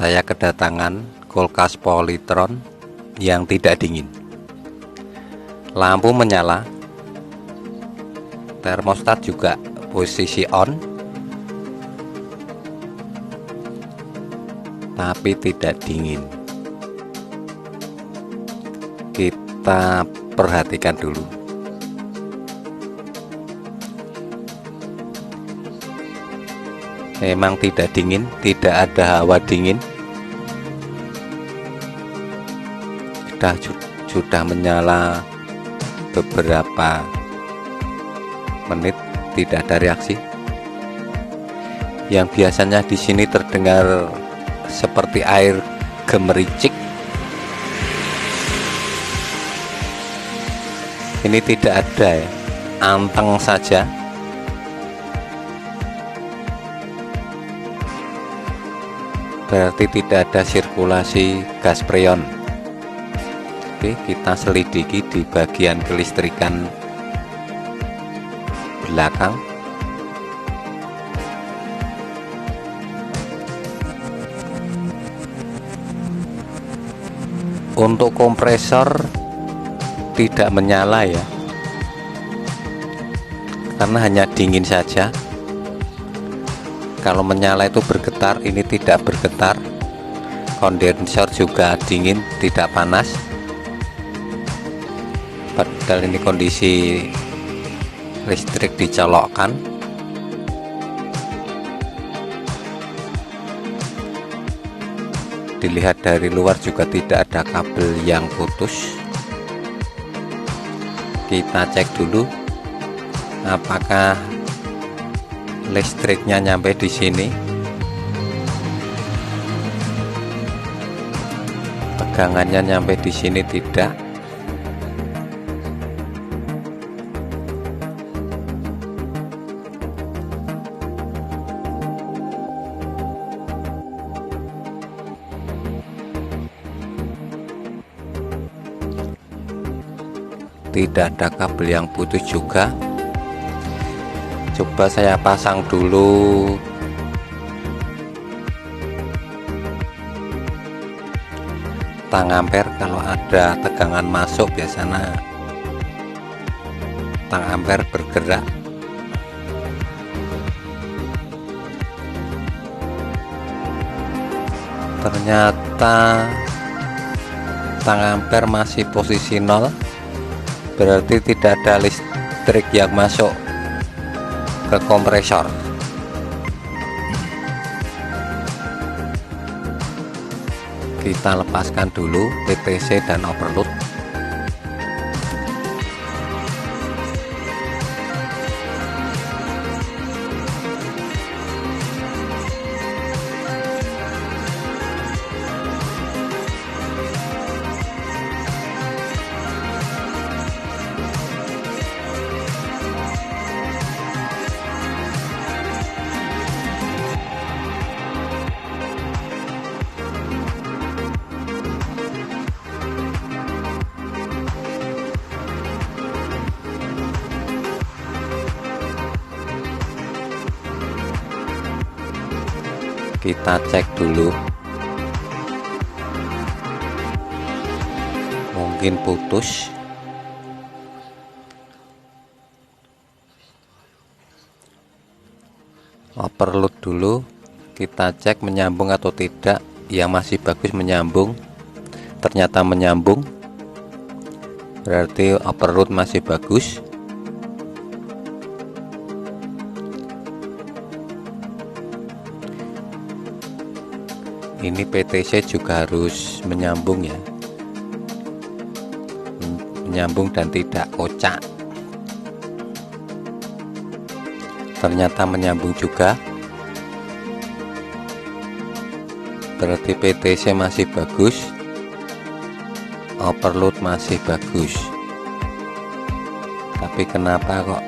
Saya kedatangan kulkas Polytron yang tidak dingin. Lampu menyala, termostat juga posisi on, tapi tidak dingin. Kita perhatikan dulu. Memang tidak dingin, tidak ada hawa dingin. Sudah menyala beberapa menit, tidak ada reaksi. Yang biasanya di sini terdengar seperti air gemericik, ini tidak ada ya, anteng saja. Berarti tidak ada sirkulasi gas freon. Oke, kita selidiki di bagian kelistrikan belakang. Untuk kompresor tidak menyala ya, karena hanya dingin saja. Kalau menyala itu bergetar, ini tidak bergetar. Kondensor juga dingin, tidak panas. Padahal ini kondisi listrik dicolokkan. Dilihat dari luar juga tidak ada kabel yang putus. Kita cek dulu apakah listriknya nyampe di sini. Tegangannya nyampe di sini tidak. Tidak ada kabel yang putus juga. Coba saya pasang dulu tang ampere. Kalau ada tegangan masuk, biasanya tang ampere bergerak. Ternyata tang ampere masih posisi 0, berarti tidak ada listrik yang masuk ke kompresor. Kita lepaskan dulu PTC dan overload. Kita cek dulu, mungkin putus. Overload dulu, kita cek menyambung atau tidak. Yang masih bagus menyambung, ternyata menyambung, berarti overload masih bagus. Ini PTC juga harus menyambung ya, menyambung dan tidak kocak. Ternyata menyambung juga, berarti PTC masih bagus, overload masih bagus. Tapi kenapa kok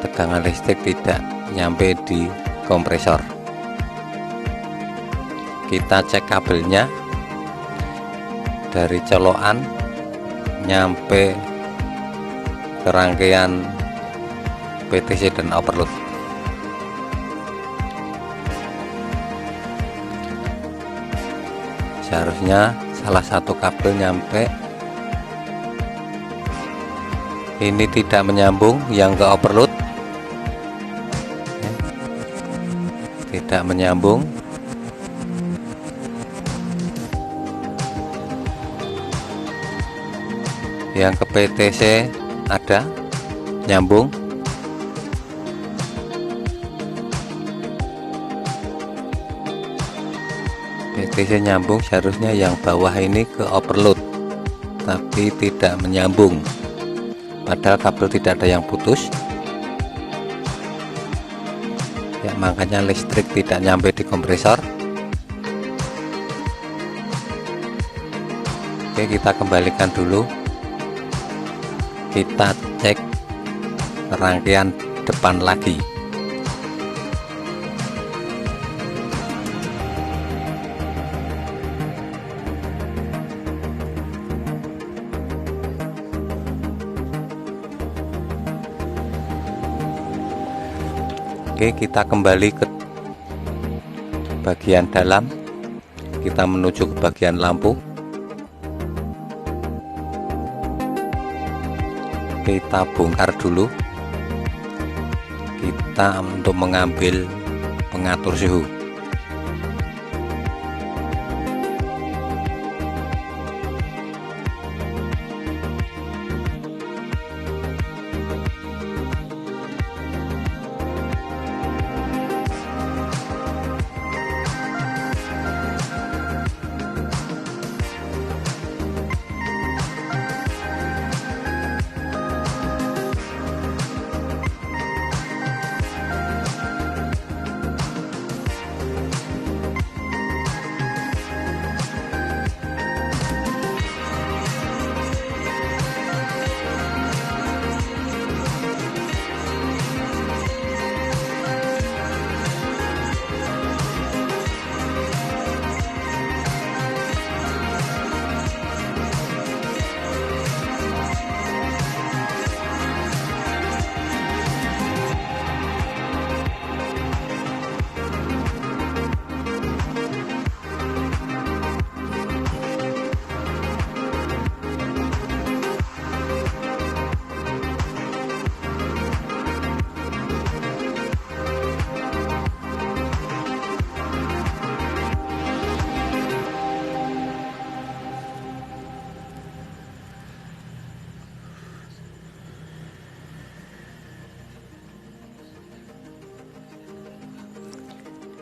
tegangan listrik tidak nyampe di kompresor? Kita cek kabelnya, dari colokan nyampe ke rangkaian PTC dan overload. seharusnya salah satu kabel nyampe. Ini tidak menyambung, yang ke overload tidak menyambung. Yang ke PTC ada nyambung. PTC nyambung, seharusnya yang bawah ini ke overload tapi tidak menyambung, padahal kabel tidak ada yang putus ya, makanya listrik tidak nyampe di kompresor. Oke, kita kembalikan dulu, kita cek rangkaian depan lagi. Oke, kita kembali ke bagian dalam, kita menuju ke bagian lampu. Kita bongkar dulu, kita untuk mengambil pengatur suhu.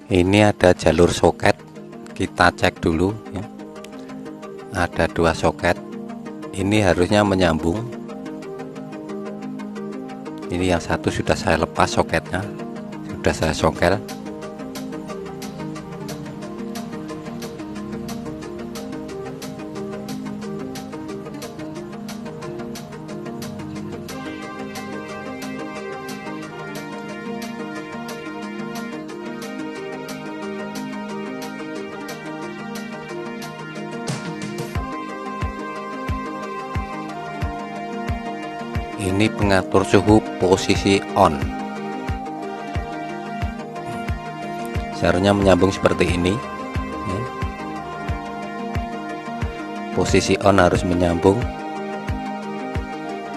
Ini ada jalur soket, kita cek dulu ya. Ada 2 soket, ini harusnya menyambung. Ini yang satu sudah saya lepas soketnya, sudah saya sokel. Ini pengatur suhu posisi on, seharusnya menyambung seperti ini ya. Posisi on harus menyambung,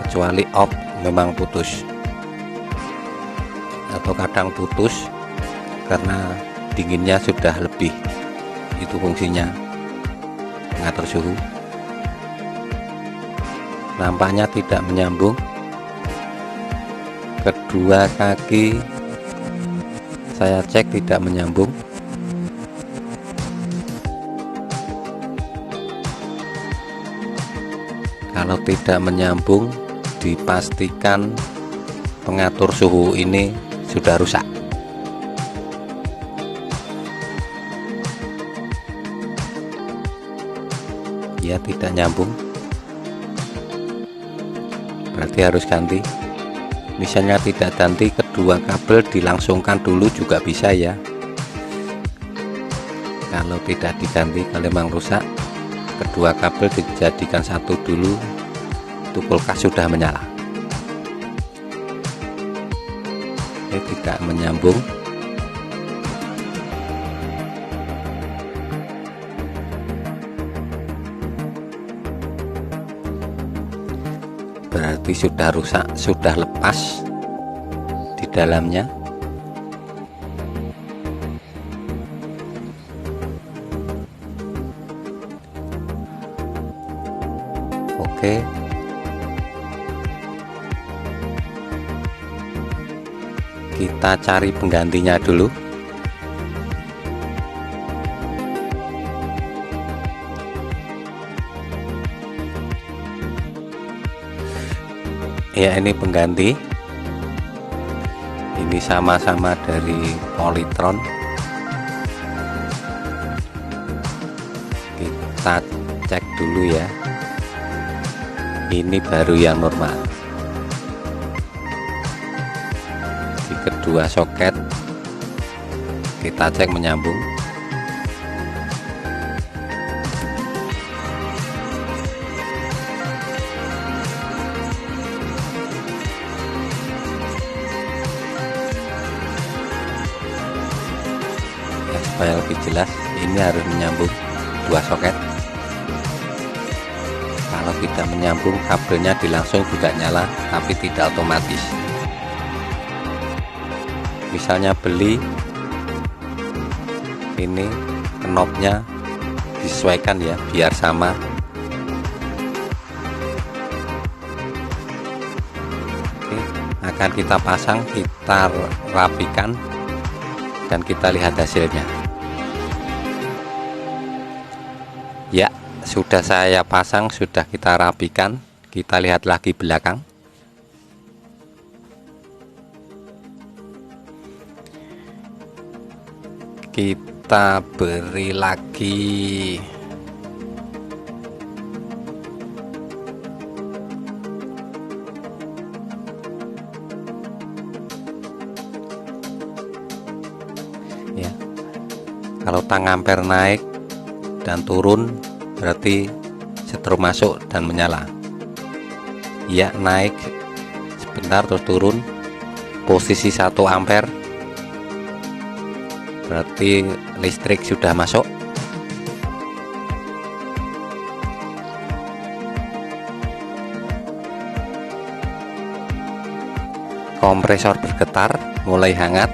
kecuali off memang putus, atau kadang putus karena dinginnya sudah lebih. Itu fungsinya pengatur suhu. Nampaknya tidak menyambung. Kedua kaki saya cek tidak menyambung. Kalau tidak menyambung, dipastikan pengatur suhu ini sudah rusak. Ya, tidak nyambung, berarti harus ganti. Misalnya tidak ganti, kedua kabel dilangsungkan dulu juga bisa ya. Kalau tidak diganti, kalau memang rusak, kedua kabel dijadikan satu dulu. Itu kulkas sudah menyala. Ini tidak menyambung. berarti sudah rusak, sudah lepas di dalamnya. Oke, kita cari penggantinya dulu. Ya, ini pengganti. Ini sama-sama dari Polytron. Kita cek dulu ya. Ini baru yang normal. Di kedua soket kita cek menyambung. Supaya lebih jelas, ini harus menyambung dua soket. Kalau tidak menyambung, kabelnya langsung juga nyala, tapi tidak otomatis. Misalnya beli ini knopnya disesuaikan ya, biar sama. Oke, akan kita pasang, kita rapikan, dan kita lihat hasilnya. Ya, sudah saya pasang, sudah kita rapikan. Kita lihat lagi belakang. Kita beri lagi ya. Kalau tang ampere naik dan turun, berarti setrum masuk dan menyala. Ya, naik sebentar terus turun, posisi 1 ampere, berarti listrik sudah masuk. Kompresor bergetar, mulai hangat,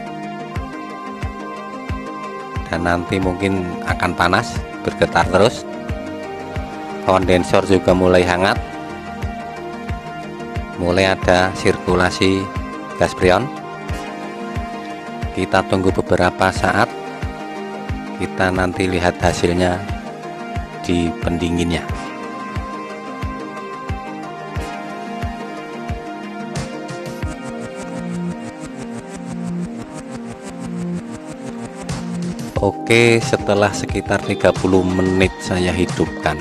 dan nanti mungkin akan panas, bergetar terus. Kondensor juga mulai hangat, mulai ada sirkulasi gas freon. Kita tunggu beberapa saat, kita nanti lihat hasilnya di pendinginnya. Oke, setelah sekitar 30 menit saya hidupkan.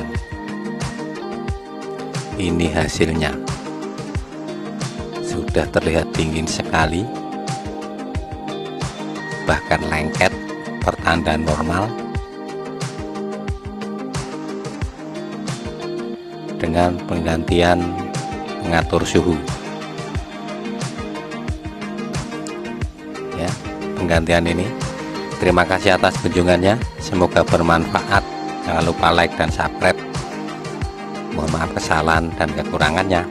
Ini hasilnya. Sudah terlihat dingin sekali. Bahkan lengket, pertanda normal. Dengan penggantian pengatur suhu. Ya, penggantian ini. Terima kasih atas kunjungannya, semoga bermanfaat. Jangan lupa like dan subscribe. Mohon maaf kesalahan dan kekurangannya.